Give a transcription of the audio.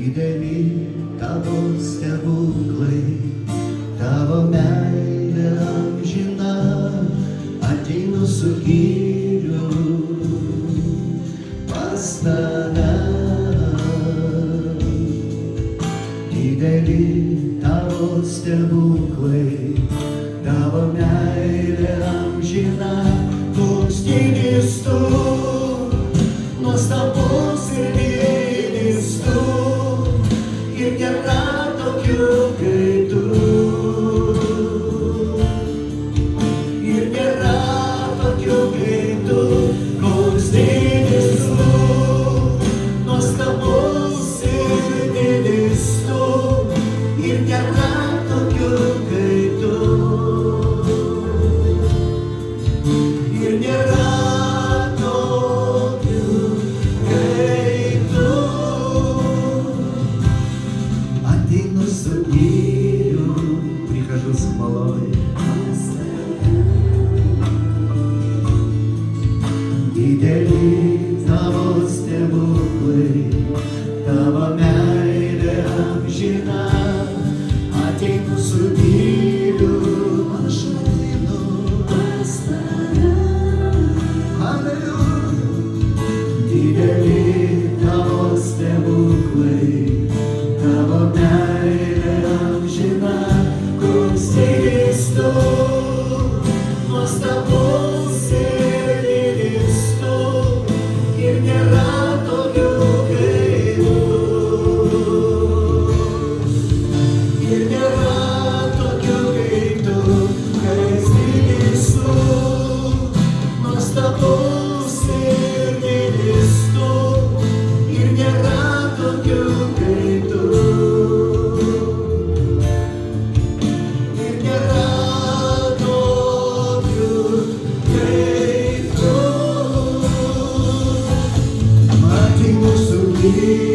Dideli tavo stebuklai, tavo meilė amžina, ateinu su gyriu pas tave. Dideli tavo stebuklai, tavo meilė amžina, koks didis tu, nuostabus ir didis tu, ir nėra tokių kaip tu. Ir nėra tokių kaip tu, koks didis tu, nuostabus ir didis tu, ir nėra tokių kaip tu. Ir nėra tokių kaip tu. Ateinu su gyriu, прихожу с хвалой. Dideli tavo stebuklai, tavo meilė amžina, ateinu su gyriu, aš einu pas tave. Alleluja. Dideli tavo stebuklai, tavo meilė amžina, koks didis tu, nuostabus ir didis tu, ir nėra tokių kaip tu. Ir nėra tokių kaip tu, koks didis tu, nuostabus ir didis tu, ir nėra tokių kaip tu. Ir nėra tokių kaip tu. Ateinu su gyriu.